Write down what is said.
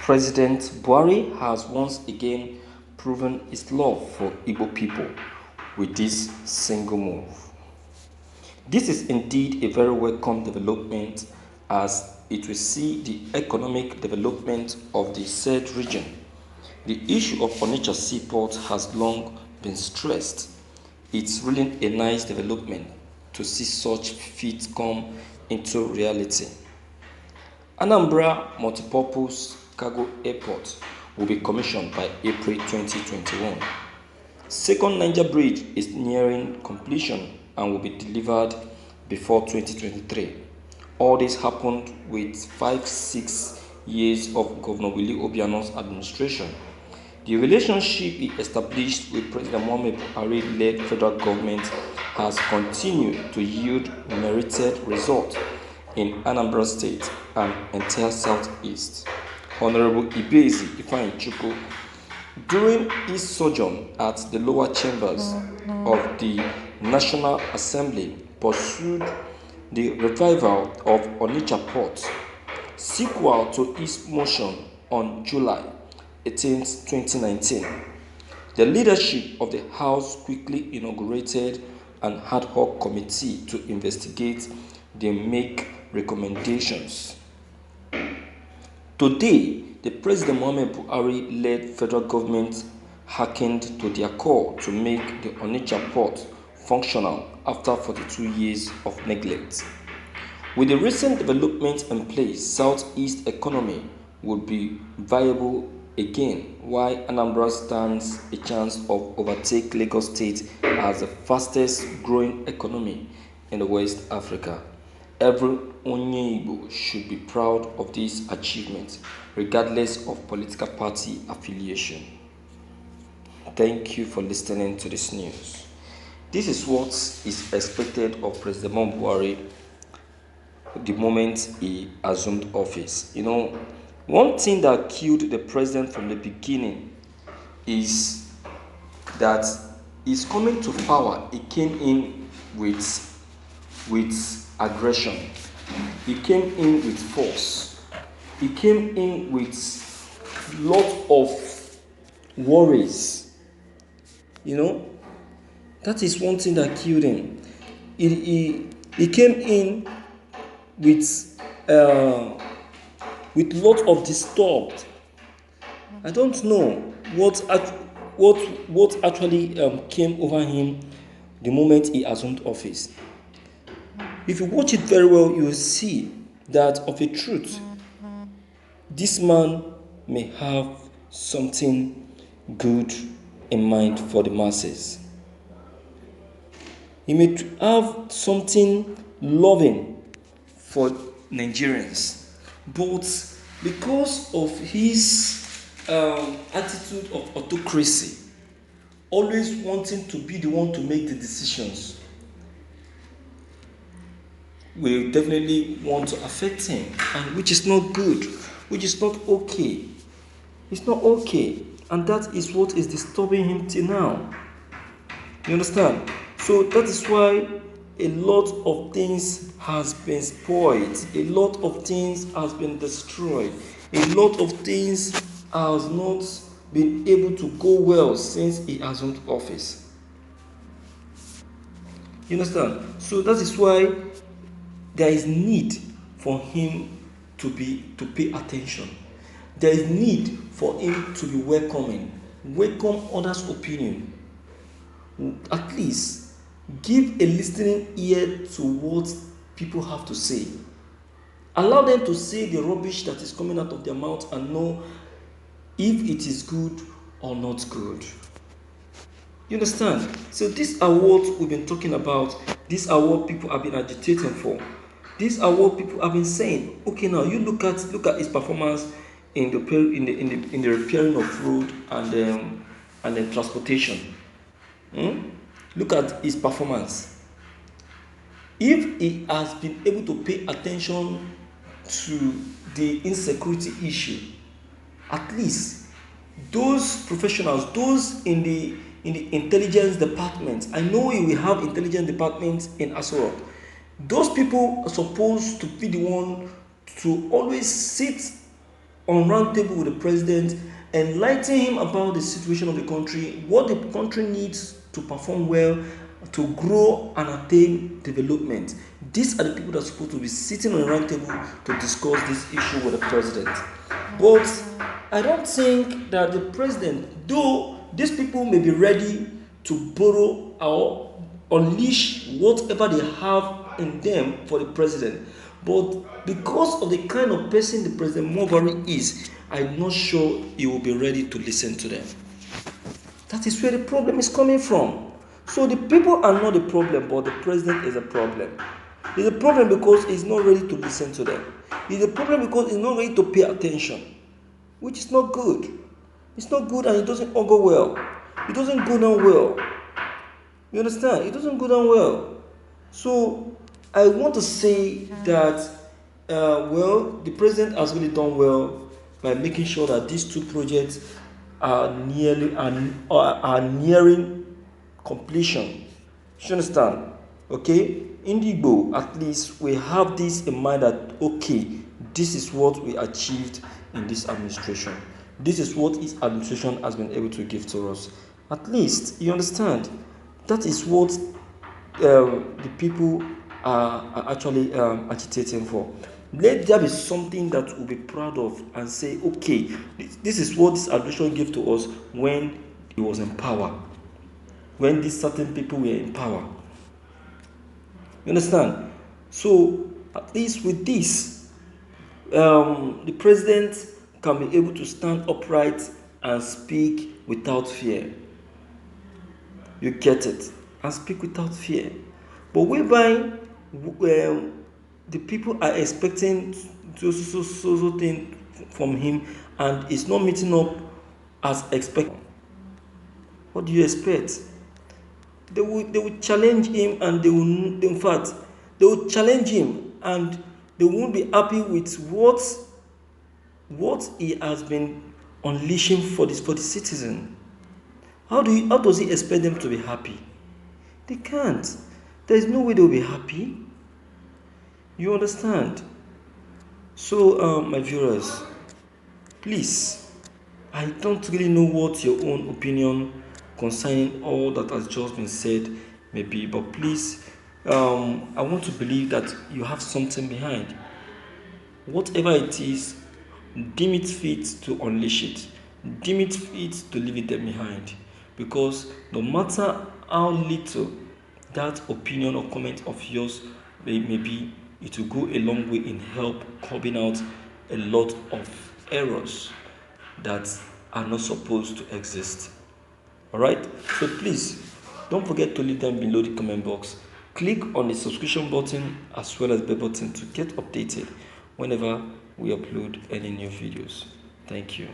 President Buhari has once again proven his love for Igbo people with this single move. This is indeed a very welcome development as it will see the economic development of the said region. The issue of Onitsha Seaport has long been stressed. It's really a nice development to see such feats come into reality. Anambra Multipurpose Cargo Airport will be commissioned by April 2021. Second Niger Bridge is nearing completion and will be delivered before 2023. All this happened with 5-6 years of Governor Willie Obiano's administration. The relationship he established with President Muhammadu Buhari-led federal government has continued to yield merited results in Anambra State and entire Southeast. Honorable Ibezi Ifeanyi during his sojourn at the lower chambers of the National Assembly, pursued the revival of Onitsha Port, sequel to his motion on July 18, 2019. The leadership of the House quickly inaugurated an ad hoc committee to investigate the make recommendations. Today, the President Muhammadu Buhari-led federal government hearkened to their call to make the Onitsha port functional after 42 years of neglect. With the recent developments in place, Southeast economy would be viable again, while Anambra stands a chance of overtake Lagos State as the fastest growing economy in the West Africa. Every Onye Igbo should be proud of this achievement, regardless of political party affiliation. Thank you for listening to this news. This is what is expected of President Muhammadu Buhari the moment he assumed office. One thing that killed the president from the beginning is that he's coming to power. He came in with aggression. He came in with force. He came in with lot of worries. That is one thing that killed him. He came in with lot of disturbed. I don't know what actually came over him the moment he assumed office. If you watch it very well, you will see that of a truth, this man may have something good in mind for the masses. He may have something loving for Nigerians, but because of his attitude of autocracy, always wanting to be the one to make the decisions, will definitely want to affect him, and which is not good, which is not okay. It's not okay, and that is what is disturbing him till now. You understand? So that is why a lot of things has been spoiled, a lot of things has been destroyed, a lot of things has not been able to go well since he assumed office. You understand? So that is why there is need for him to pay attention. There is need for him to be welcome others' opinion. At least give a listening ear to what people have to say. Allow them to say the rubbish that is coming out of their mouth and know if it is good or not good. You understand? So these are what we've been talking about. These are what people have been agitating for. These are what people have been saying. Okay, now you look at his performance in the repairing of road and transportation. Look at his performance. If he has been able to pay attention to the insecurity issue, at least those professionals, those in the intelligence department, I know we will have intelligence departments in Aso Rock. Those people are supposed to be the one to always sit on round table with the president, enlighten him about the situation of the country, what the country needs to perform well, to grow and attain development. These are the people that are supposed to be sitting on a round table to discuss this issue with the president. But I don't think that the president, though these people may be ready to borrow or unleash whatever they have in them for the president, but because of the kind of person the President Mubarak is, I'm not sure he will be ready to listen to them. That is where the problem is coming from. So the people are not the problem, but the president is a problem. He's a problem because he's not ready to listen to them. He's a problem because he's not ready to pay attention, which is not good. It's not good, and it doesn't all go well. It doesn't go down well. You understand? It doesn't go down well. So I want to say that, the president has really done well by making sure that these two projects are nearing completion. You understand? Okay? In Igbo, at least we have this in mind that, okay, this is what we achieved in this administration. This is what his administration has been able to give to us. At least, you understand? That is what the people are actually agitating for. Let there be something that we'll be proud of and say, okay, this is what this administration gave to us when he was in power, when these certain people were in power. You understand? So, at least with this, the president can be able to stand upright and speak without fear. You get it? And speak without fear. But whereby the people are expecting so thing from him, and it's not meeting up as expected. What do you expect? They will challenge him, and they will challenge him, and they won't be happy with what he has been unleashing for the citizen. How does he expect them to be happy? They can't. There is no way they'll be happy. You understand? So, my viewers, please, I don't really know what your own opinion concerning all that has just been said may be, but please, I want to believe that you have something behind. Whatever it is, deem it fit to unleash it. Deem it fit to leave it there behind. Because no matter how little that opinion or comment of yours may be, it will go a long way in help curbing out a lot of errors that are not supposed to exist. Alright? So please, don't forget to leave them below the comment box. Click on the subscription button as well as the bell button to get updated whenever we upload any new videos. Thank you.